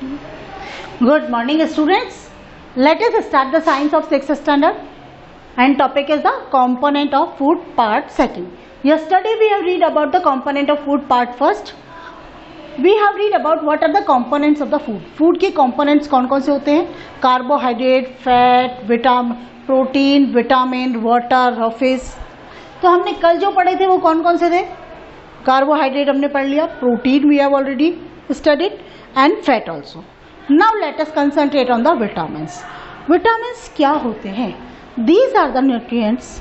Good morning, students. Let us start the science of 6th standard, and topic is the component of food part second. Yesterday we have read about the component of food part first. We have read about what are the components of the food. Food के components कौन कौन से होते हैं? Carbohydrate, fat, protein, vitamin, water और fish. तो हमने कल जो पढ़े थे वो कौन कौन से थे? कार्बोहाइड्रेट हमने पढ़ लिया, protein we have already studied and fat also. Now let us concentrate on the vitamins. Vitamins क्या होते हैं? These are the nutrients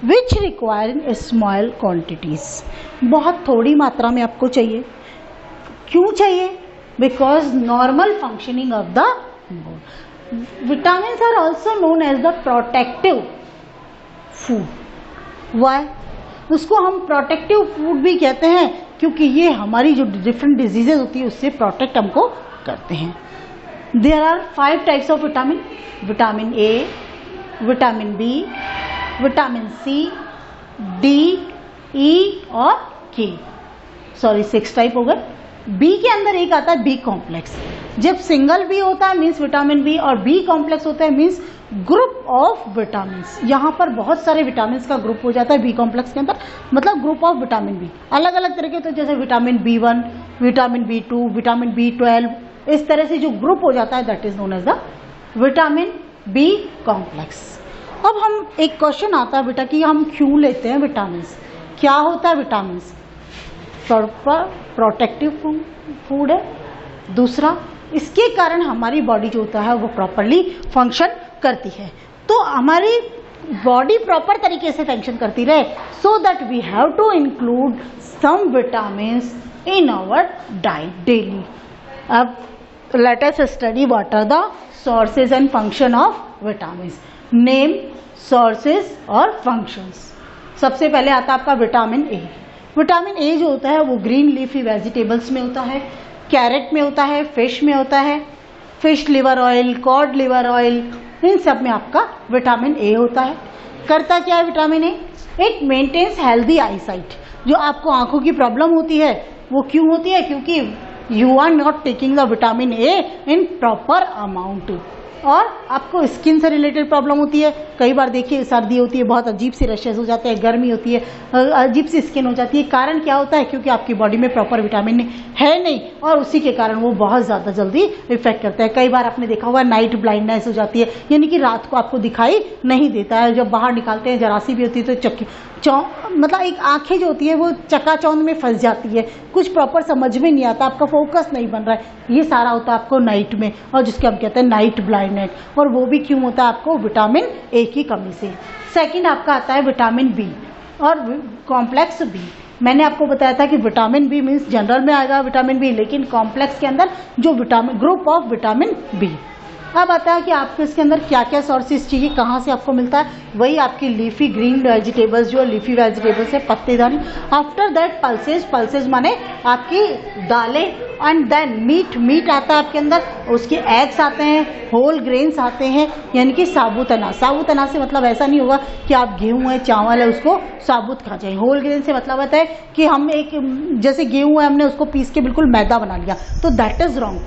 which require in small quantities. बहुत थोड़ी मात्रा में आपको चाहिए. क्यों चाहिए? Because normal functioning of the body. Vitamins are also known as the protective food. Why? उसको हम प्रोटेक्टिव फूड भी कहते हैं क्योंकि ये हमारी जो डिफरेंट डिजीजेज होती है उससे प्रोटेक्ट हमको करते हैं. There are 5 types of vitamin. Vitamin A, vitamin B, vitamin C, D, E और के. सॉरी 6 टाइप हो गए. बी के अंदर एक आता है बी कॉम्प्लेक्स. जब सिंगल बी होता है मीन्स विटामिन बी, और बी कॉम्प्लेक्स होता है मीन्स ग्रुप ऑफ विटामिन. यहाँ पर बहुत सारे विटामिन का ग्रुप हो जाता है बी कॉम्प्लेक्स के अंदर, मतलब ग्रुप ऑफ विटामिन बी. अलग अलग तरह के, तो जैसे vitamin B1, vitamin B2, vitamin B12, इस तरह से जो ग्रुप हो जाता है that is known as the vitamin B complex. अब हम एक क्वेश्चन आता है बेटा कि हम क्यों लेते हैं विटामिन. क्या होता है विटामिन? प्रोटेक्टिव फूड है. दूसरा, इसके कारण हमारी बॉडी जो होता है वो प्रॉपरली फंक्शन करती है. तो हमारी बॉडी प्रॉपर तरीके से फंक्शन करती रहे, so that we have to include some vitamins in our diet daily. अब let us study what are the sources and function of vitamins. Name, sources और फंक्शंस. सबसे पहले आता है आपका विटामिन ए. विटामिन ए जो होता है वो ग्रीन लीफी वेजिटेबल्स में होता है, कैरेट में होता है, फिश में होता है. Fish liver oil, cod liver oil, इन सब में आपका विटामिन ए होता है. करता क्या है vitamin A? It maintains healthy eyesight. जो आपको आंखों की प्रॉब्लम होती है वो क्यों होती है? क्योंकि you are not taking the vitamin A in proper amount. और आपको स्किन से रिलेटेड प्रॉब्लम होती है. कई बार देखिए सर्दी होती है, बहुत अजीब सी रशेस हो जाते हैं, गर्मी होती है, अजीब सी स्किन हो जाती है. कारण क्या होता है? क्योंकि आपकी बॉडी में प्रॉपर विटामिन है नहीं, और उसी के कारण वो बहुत ज़्यादा जल्दी इफेक्ट करता है. कई बार आपने देखा होगा नाइट ब्लाइंडनेस हो जाती है, यानी कि रात को आपको दिखाई नहीं देता है. जब बाहर निकालते हैं जरा सी भी होती है तो मतलब एक आंखें जो होती है वो चकाचौंध में फंस जाती है, कुछ प्रॉपर समझ में नहीं आता, आपका फोकस नहीं बन रहा है. ये सारा होता है आपको नाइट में, और जिसके हम कहते हैं नाइट ब्लाइंडनेस. और वो भी क्यों होता है? आपको विटामिन ए की कमी से. सेकंड आपका आता है विटामिन बी और कॉम्प्लेक्स बी. मैंने आपको बताया था कि विटामिन बी मीन्स जनरल में आएगा विटामिन बी, लेकिन कॉम्प्लेक्स के अंदर जो vitamin group of vitamin B. अब आता है कि आपको इसके अंदर क्या क्या सोर्सेज चाहिए, कहाँ से आपको मिलता है? वही आपकी लीफी ग्रीन वेजिटेबल्स, जो लीफी वेजिटेबल्स है, पत्तेदार. After that pulses. पल्सेज माने आपकी दालें. And then meet. मीट आता है आपके अंदर, उसके एग्स आते हैं, होल ग्रेन्स आते हैं, यानी कि साबुत अनाज. साबुत अनाज से मतलब ऐसा नहीं होगा कि आप गेहूँ है, चावल है, उसको साबुत खा जाए. होल ग्रेन से मतलब होता है कि हम एक, जैसे गेहूँ है, हमने उसको पीस के बिल्कुल मैदा बना लिया, तो that is wrong.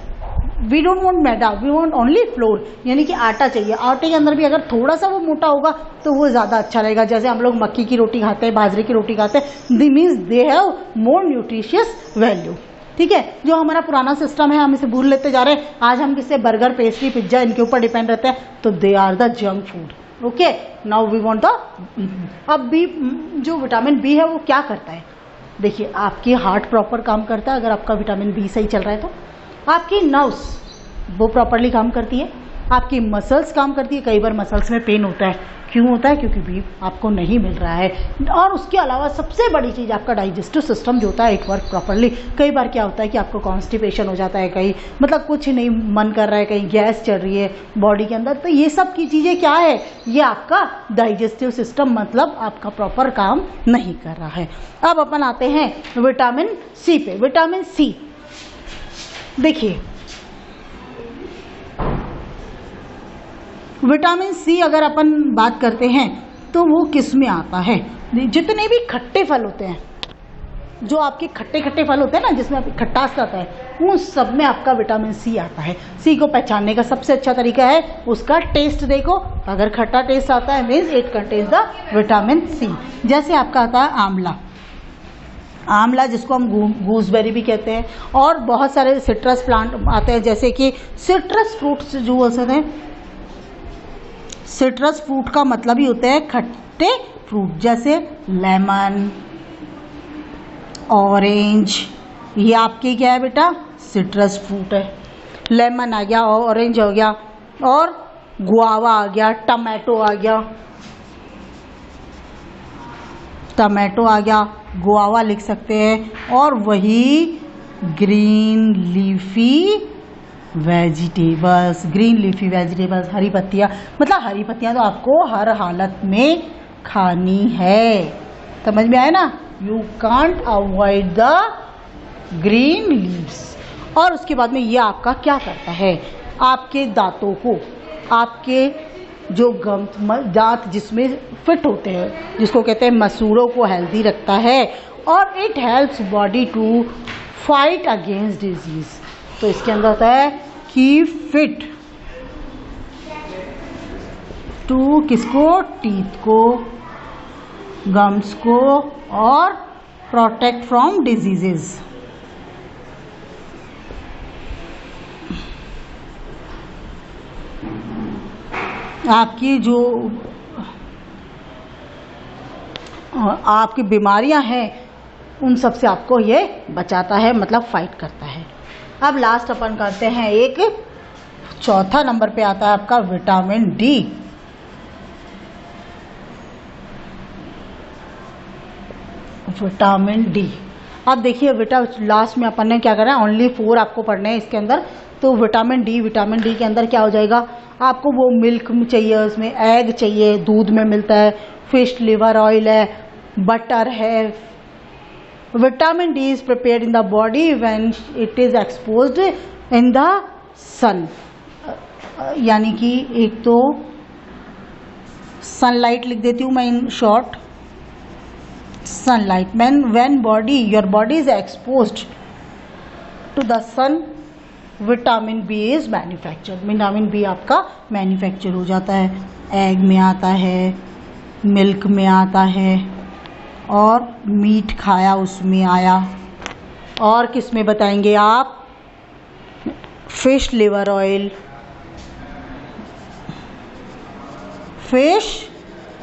We don't want maida, we want only flour, यानी कि आटा चाहिए. आटे के अंदर भी अगर थोड़ा सा वो मोटा होगा तो वो ज़्यादा अच्छा रहेगा. जैसे हम लोग मक्की की रोटी खाते हैं, बाजरे की रोटी खाते हैं, the means they have more nutritious value. ठीक है. जो हमारा पुराना सिस्टम है हम इसे भूल लेते जा रहे हैं. आज हम किससे बर्गर, पेस्ट्री, पिज्जा इनके ऊपर डिपेंड रहते हैं, तो they are the junk food. Okay, now we want the. अब बी, जो विटामिन बी है वो क्या करता है? देखिए, आपकी हार्ट प्रॉपर काम करता है अगर आपका विटामिन बी सही चल रहा है तो. आपकी नर्व्स वो प्रॉपरली काम करती है, आपकी मसल्स काम करती है. कई बार मसल्स में पेन होता है, क्यों होता है? क्योंकि बी आपको नहीं मिल रहा है. और उसके अलावा सबसे बड़ी चीज़ आपका डाइजेस्टिव सिस्टम जो होता है एक वर्क प्रॉपरली. कई बार क्या होता है कि आपको कॉन्स्टिपेशन हो जाता है, कहीं मतलब कुछ नहीं मन कर रहा है, कहीं गैस चल रही है बॉडी के अंदर, तो ये सब की चीज़ें क्या है? ये आपका डाइजेस्टिव सिस्टम मतलब आपका प्रॉपर काम नहीं कर रहा है. अब अपन आते हैं विटामिन सी पे. विटामिन सी देखिए, विटामिन सी अगर अपन बात करते हैं तो वो किस में आता है? जितने भी खट्टे फल होते हैं जो आपके खट्टे खट्टे फल होते हैं ना, जिसमें खट्टास आता है, उन सब में आपका विटामिन सी आता है। सी को पहचानने का सबसे अच्छा तरीका है उसका टेस्ट देखो, अगर खट्टा टेस्ट आता है means it contains the vitamin C. जैसे आपका आता है आंवला, आंवला जिसको हम गूसबेरी भी कहते हैं, और बहुत सारे सिट्रस प्लांट आते हैं, जैसे कि सिट्रस फ्रूट्स जो होते हैं। सिट्रस फ्रूट का मतलब ही होता है खट्टे फ्रूट, जैसे लेमन, ऑरेंज, ये आपके क्या है बेटा, सिट्रस फ्रूट है। लेमन आ गया, ऑरेंज हो गया, और गुआवा आ गया, टमाटो आ गया, टमाटो आ गया, गुआवा लिख सकते हैं। और वही green leafy vegetables, green leafy vegetables, हरी पत्तियाँ, मतलब हरी पत्तियाँ तो आपको हर हालत में खानी है, समझ में आया ना। You can't avoid the green leaves. और उसके बाद में ये आपका क्या करता है, आपके दांतों को, आपके जो दांत जिसमें फिट होते हैं, जिसको कहते हैं मसूड़ों को हेल्दी रखता है, और it helps body to fight against disease. तो इसके अंदर होता है कीप फिट टू किसको, टीथ को, गम्स को, और प्रोटेक्ट फ्रॉम डिजीजेस। आपकी जो आपकी बीमारियां हैं उन सब से आपको ये बचाता है, मतलब फाइट करता है। अब लास्ट अपन करते हैं, एक चौथा नंबर पे आता है आपका विटामिन डी। विटामिन डी, अब देखिए बेटा लास्ट में अपन ने क्या करा है, ओनली 4 आपको पढ़ने हैं इसके अंदर। तो विटामिन डी के अंदर क्या हो जाएगा, आपको वो मिल्क में चाहिए, उसमें एग चाहिए, दूध में मिलता है, फिश लिवर ऑयल है, बटर है। Vitamin D is prepared in the body when it is exposed in the sun, यानी कि एक तो सनलाइट लिख देती हूँ मैं in short, sunlight, when your body is exposed to the sun, vitamin B is manufacture. Vitamin B आपका manufacture हो जाता है, एग में आता है, मिल्क में आता है, और मीट खाया उसमें आया, और किस में बताएंगे आप, fish liver oil, fish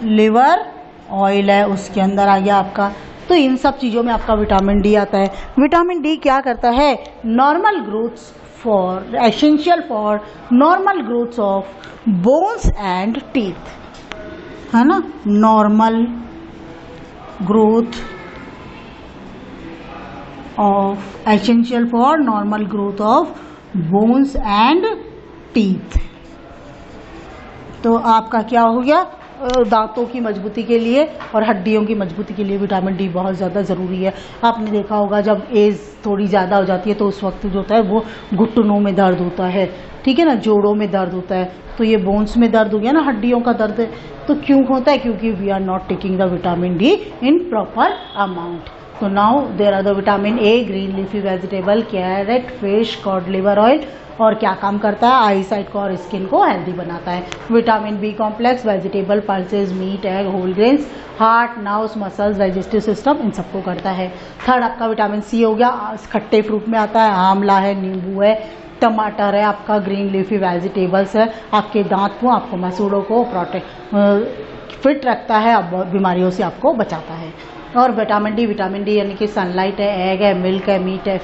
liver oil है उसके अंदर आ गया आपका। तो इन सब चीज़ों में आपका विटामिन डी आता है। विटामिन डी क्या करता है, normal growths for, essential for normal growths of bones and teeth, है ना, normal growth of, essential for normal growth of bones and teeth. तो आपका क्या हो गया, दांतों की मजबूती के लिए और हड्डियों की मजबूती के लिए विटामिन डी बहुत ज़्यादा ज़रूरी है। आपने देखा होगा जब एज थोड़ी ज़्यादा हो जाती है तो उस वक्त जो होता है वो घुटनों में दर्द होता है, ठीक है ना, जोड़ों में दर्द होता है, तो ये बोन्स में दर्द हो गया ना, हड्डियों का दर्द है। तो क्यों होता है, क्योंकि we are not taking the vitamin D in proper amount. तो now there are the vitamin A, green leafy vegetable, carrot, fish, cod liver oil, और क्या काम करता है, आई साइट को और स्किन को हेल्दी बनाता है। Vitamin B complex, vegetable, pulses, meat, egg, whole grains, heart, nerves, muscles, digestive system, इन सबको करता है। थर्ड आपका विटामिन सी हो गया, खट्टे फ्रूट में आता है, आंवला है, नींबू है, टमाटर है, आपका ग्रीन लीफी वेजिटेबल्स है, आपके दांत को, आपको मसूड़ों को प्रोटेक्ट फिट रखता है, अब बीमारियों से आपको बचाता है। और विटामिन डी यानी कि सनलाइट है, एग है, मिल्क है, मीट है,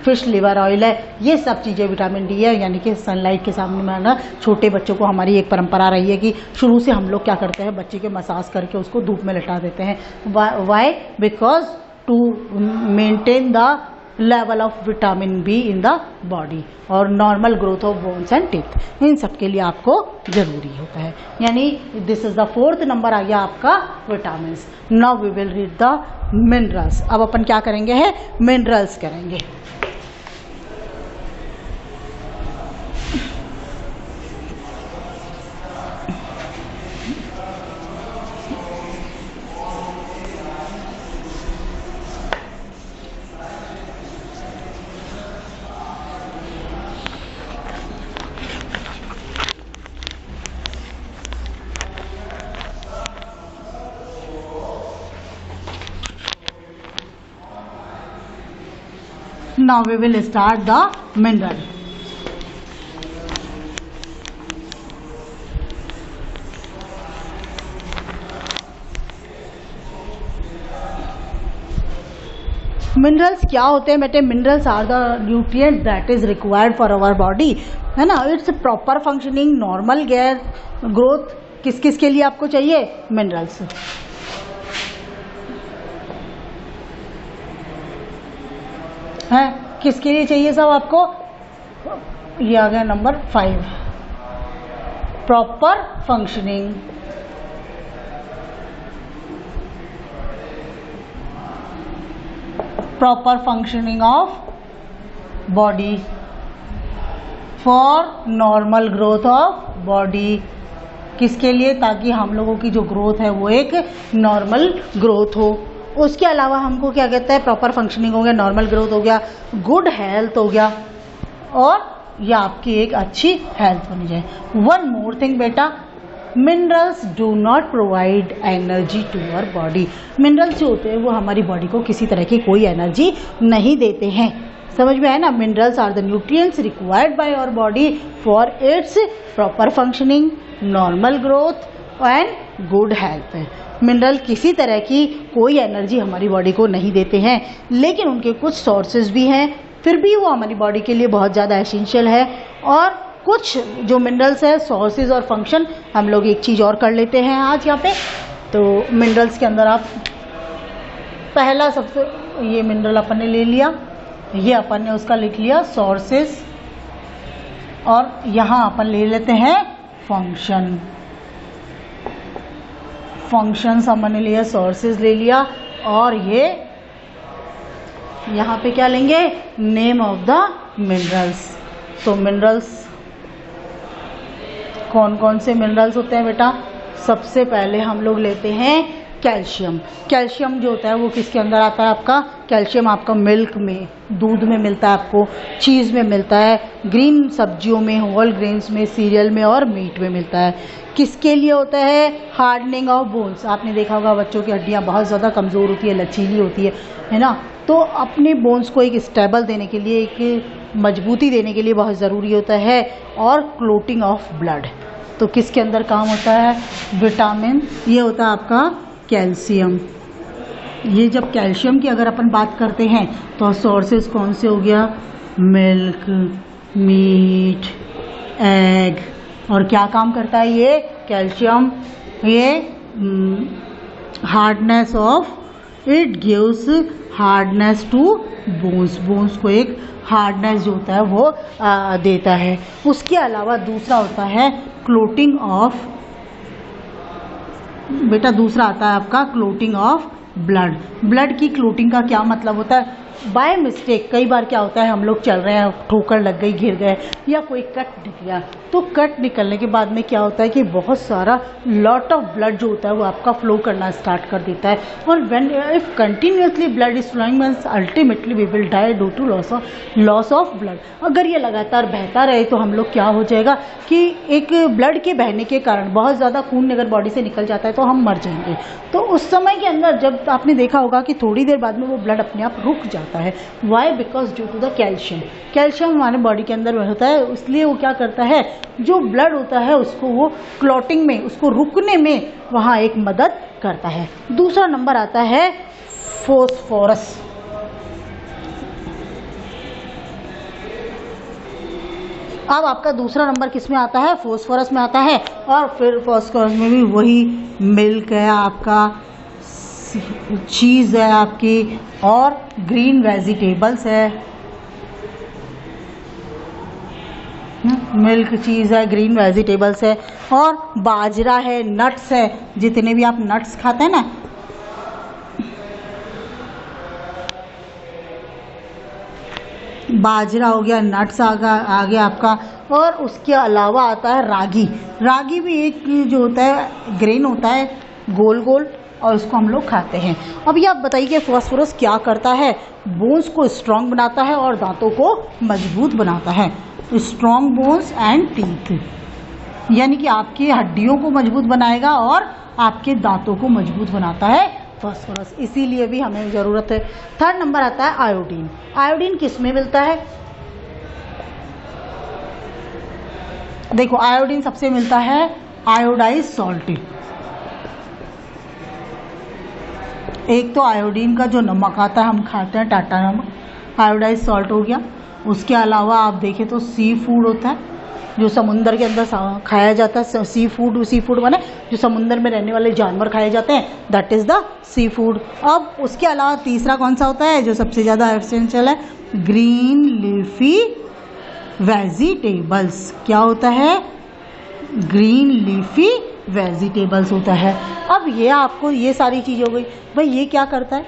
फिश लिवर ऑयल है, ये सब चीज़ें विटामिन डी है। यानी कि सनलाइट के सामने में ना, छोटे बच्चों को हमारी एक परंपरा रही है कि शुरू से हम लोग क्या करते हैं, बच्चे के मसाज करके उसको धूप में लिटा देते हैं। Why, because to maintain the level of vitamin B in the body और normal growth of bones and teeth, इन सब के लिए आपको जरूरी होता है। यानी this is the 4th number आ गया आपका vitamin. Now we will read the minerals. अब अपन क्या करेंगे है, मिनरल्स करेंगे। Now we will start the mineral. Minerals क्या होते हैं बेटे? Minerals are the nutrient that is required for our body, है ना. It's proper functioning, normal growth. किस किस के लिए आपको चाहिए? मिनरल्स. है किसके लिए चाहिए सब आपको? ये आ गया number 5, proper functioning. Proper functioning of body, for normal growth of body. किसके लिए? ताकि हम लोगों की जो ग्रोथ है वो एक नॉर्मल ग्रोथ हो. उसके अलावा हमको क्या कहता है? प्रॉपर फंक्शनिंग हो गया, नॉर्मल ग्रोथ हो गया, गुड हेल्थ हो गया, और ये आपकी एक अच्छी हेल्थ बनी जाए. वन मोर थिंग बेटा, minerals do not provide energy to our body. Minerals जो होते हैं वो हमारी बॉडी को किसी तरह की कोई एनर्जी नहीं देते हैं. समझ में आया ना? Minerals are the nutrients required by our body for its proper functioning, normal growth and good health. Mineral किसी तरह की कोई एनर्जी हमारी बॉडी को नहीं देते हैं, लेकिन उनके कुछ सोर्सेज भी हैं, फिर भी वो हमारी बॉडी के लिए बहुत ज़्यादा एसेंशियल है. और कुछ जो मिनरल्स है, सोर्सेज और फंक्शन, हम लोग एक चीज़ और कर लेते हैं आज यहाँ पे. तो मिनरल्स के अंदर आप पहला सबसे, ये मिनरल अपन ने ले लिया, ये अपन ने उसका लिख लिया सोर्सेज, और यहाँ अपन ले लेते हैं फंक्शन. फंक्शंस हमने लिया, सोर्सेज ले लिया, और ये यहाँ पे क्या लेंगे? Name of the minerals. तो मिनरल्स कौन कौन से मिनरल्स होते हैं बेटा? सबसे पहले हम लोग लेते हैं कैल्शियम. कैल्शियम जो होता है वो किसके अंदर आता है आपका? कैल्शियम आपका मिल्क में, दूध में मिलता है, आपको चीज़ में मिलता है, ग्रीन सब्जियों में, होल ग्रेन्स में, सीरियल में और मीट में मिलता है. किसके लिए होता है? Hardening of bones. आपने देखा होगा बच्चों की हड्डियाँ बहुत ज़्यादा कमज़ोर होती है, लचीली होती है ना. तो अपने बोन्स को एक स्टेबल देने के लिए, एक मजबूती देने के लिए बहुत ज़रूरी होता है. और क्लोटिंग ऑफ ब्लड. तो किसके अंदर काम होता है? विटामिन. ये होता है आपका कैल्शियम. ये जब कैल्शियम की अगर अपन बात करते हैं तो सोर्सेज कौन से हो गया? Milk, meat, egg. और क्या काम करता है ये कैल्शियम? ये hardness of, it gives hardness to bones. Bones को एक हार्डनेस जो होता है वो देता है. उसके अलावा दूसरा होता है क्लोटिंग ऑफ, बेटा दूसरा आता है आपका क्लोटिंग ऑफ ब्लड. ब्लड की क्लोटिंग का क्या मतलब होता है? बाय मिस्टेक कई बार क्या होता है, हम लोग चल रहे हैं, ठोकर लग गई, गिर गए, या कोई कट निकल गया. तो कट निकलने के बाद में क्या होता है कि बहुत सारा लॉट ऑफ ब्लड जो होता है वो आपका फ्लो करना स्टार्ट कर देता है. और when if continuously blood is flowing means ultimately we will die due to loss of blood. अगर ये लगातार बहता रहे तो हम लोग क्या हो जाएगा कि एक ब्लड के बहने के कारण बहुत ज़्यादा खून अगर बॉडी से निकल जाता है तो हम मर जाएंगे. तो उस समय के अंदर जब आपने देखा होगा कि थोड़ी देर बाद में वो ब्लड अपने आप रुक जाता है. Why? Because due to the calcium. Calcium हमारे बॉडी के अंदर होता है, इसलिए वो क्या करता है, जो ब्लड होता है उसको वो क्लॉटिंग में, उसको रुकने में वहाँ एक मदद करता है. दूसरा नंबर आता है फॉस्फोरस. अब आपका दूसरा नंबर किस में आता है? फॉस्फोरस में आता है. और फिर फॉस्फोरस में भी वही मिल्क है आपका, चीज़ है आपकी, और ग्रीन वेजिटेबल्स है. मिल्क, चीज़ है, ग्रीन वेजिटेबल्स है, और बाजरा है, नट्स है. जितने भी आप नट्स खाते हैं ना, बाजरा हो गया, नट्स आ गया आपका. और उसके अलावा आता है रागी. रागी भी एक जो होता है ग्रेन होता है, गोल गोल, और उसको हम लोग खाते हैं. अब ये आप बताइए कि फॉस्फोरस क्या करता है? बोन्स को स्ट्रांग बनाता है और दांतों को मजबूत बनाता है. स्ट्रांग बोन्स एंड टीथ, यानी कि आपकी हड्डियों को मजबूत बनाएगा और आपके दांतों को मजबूत बनाता है फास्फोरस, इसीलिए भी हमें ज़रूरत है। थर्ड नंबर आता है आयोडीन। आयोडीन किस में मिलता है? देखो आयोडीन सबसे मिलता है आयोडाइज सॉल्ट। एक तो आयोडीन का जो नमक आता है हम खाते हैं टाटा नमक, आयोडाइज सॉल्ट हो गया। उसके अलावा आप देखें तो सी फूड होता है जो समुंदर के अंदर खाया जाता है। सी फूड माने जो समुंदर में रहने वाले जानवर खाए जाते हैं, that is the seafood. अब उसके अलावा तीसरा कौन सा होता है जो सबसे ज़्यादा एसेंशियल है? Green leafy vegetables. क्या होता है? ग्रीन लीफी वेजिटेबल्स होता है। अब ये आपको ये सारी चीज़ हो गई। भाई ये क्या करता है?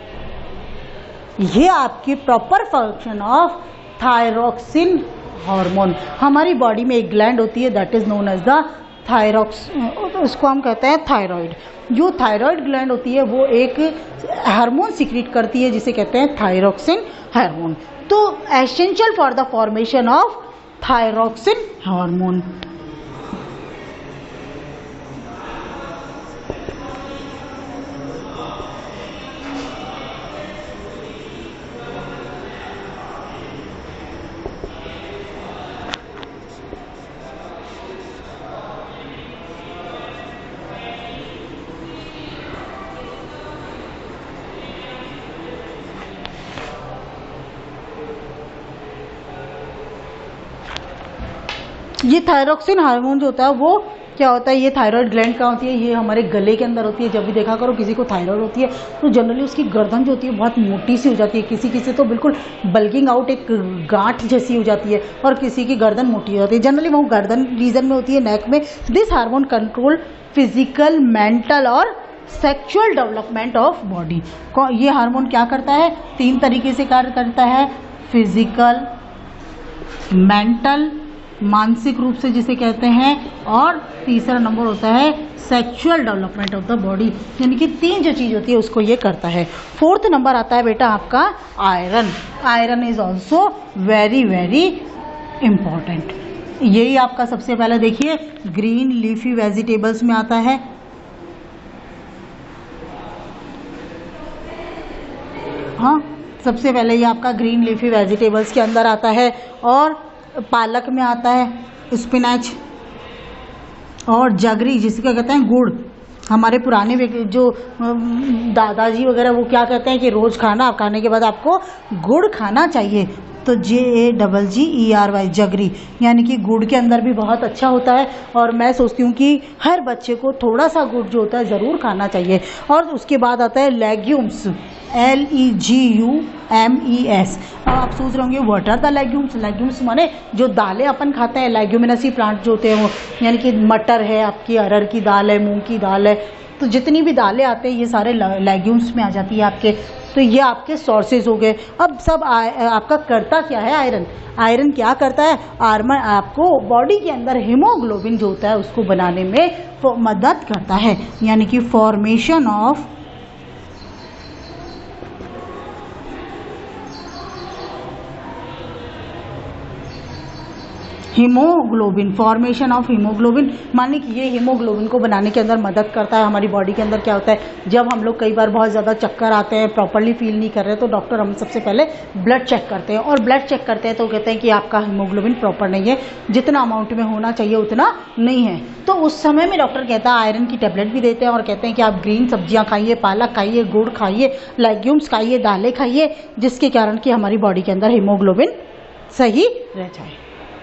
ये आपकी proper function of thyroxine hormone. हमारी बॉडी में एक ग्लैंड होती है that is known as the thyroid, उसको हम कहते हैं थायराइड। जो थायराइड ग्लैंड होती है वो एक हार्मोन सिक्रीट करती है जिसे कहते हैं थायरोक्सिन हार्मोन। तो essential for the formation of thyroxine hormone. ये थायरोक्सिन हार्मोन जो होता है वो क्या होता है? ये थायराइड ग्लैंड कहाँ होती है? ये हमारे गले के अंदर होती है। जब भी देखा करो किसी को थायराइड होती है तो जनरली उसकी गर्दन जो होती है बहुत मोटी सी हो जाती है, किसी किसी तो बिल्कुल बल्किंग आउट एक गांठ जैसी हो जाती है, और किसी की गर्दन मोटी हो जाती है। जनरली वो गर्दन रीजन में होती है, नेक में। This hormone control physical, mental और सेक्सुअल डेवलपमेंट ऑफ बॉडी। ये हार्मोन क्या करता है? 3 तरीके से कार्य करता है। फिजिकल, मेंटल, मानसिक रूप से जिसे कहते हैं, और तीसरा नंबर होता है sexual development of the body. यानी कि 3 जो चीज़ होती है उसको ये करता है। फोर्थ नंबर आता है बेटा आपका iron. Iron is also very very important. यही आपका सबसे पहले देखिए ग्रीन लीफी वेजिटेबल्स में आता है। हाँ, सबसे पहले ये आपका ग्रीन लीफी वेजिटेबल्स के अंदर आता है, और पालक में आता है स्पिनच, और जगरी जिसको कहते हैं गुड़। हमारे पुराने जो दादाजी वगैरह वो क्या कहते हैं कि रोज़ खाने के बाद आपको गुड़ खाना चाहिए। तो JAGGERY जगरी, यानी कि गुड़ के अंदर भी बहुत अच्छा होता है। और मैं सोचती हूँ कि हर बच्चे को थोड़ा सा गुड़ जो होता है ज़रूर खाना चाहिए। और उसके बाद आता है लेग्यूम्स, LEGUMES। अब आप सोच रहे होंगे what are the legumes? Legumes माने जो दालें अपन खाते हैं, लेग्यूमिनसी प्लांट जो होते हैं वो, यानी कि मटर है, आपकी अरहर की दाल है, मूंग की दाल है, तो जितनी भी दालें आते हैं ये सारे लेग्यूम्स में आ जाती है आपके। तो ये आपके सोर्सेज हो गए। अब सब आपका करता क्या है? आयरन। आयरन क्या करता है? आर्मर आपको बॉडी के अंदर हीमोग्लोबिन जो होता है उसको बनाने में मदद करता है, यानी कि formation of haemoglobin, formation of haemoglobin. मानिए कि ये हीमोग्लोबिन को बनाने के अंदर मदद करता है। हमारी बॉडी के अंदर क्या होता है, जब हम लोग कई बार बहुत ज़्यादा चक्कर आते हैं, प्रॉपर्ली फील नहीं कर रहे, तो डॉक्टर हम सबसे पहले ब्लड चेक करते हैं, और ब्लड चेक करते हैं तो कहते हैं कि आपका हीमोग्लोबिन प्रॉपर नहीं है, जितना अमाउंट में होना चाहिए उतना नहीं है। तो उस समय में डॉक्टर कहता है आयरन की टेबलेट भी देते हैं, और कहते हैं कि आप ग्रीन सब्जियाँ खाइए, पालक खाइए, गुड़ खाइए, लेग्यूम्स खाइए, दालें खाइए, जिसके कारण कि हमारी बॉडी के अंदर हीमोग्लोबिन सही रह जाए।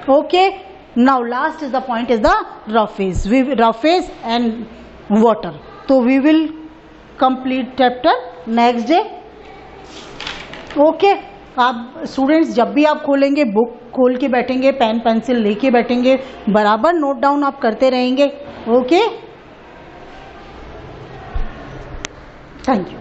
Okay, now last is the point is the rough phase. Rough phase and water. So we will complete chapter next day. Okay, आप स्टूडेंट्स जब भी आप खोलेंगे, बुक खोल के बैठेंगे, पेन पेंसिल लेके बैठेंगे, बराबर नोट डाउन आप करते रहेंगे। Okay, thank you.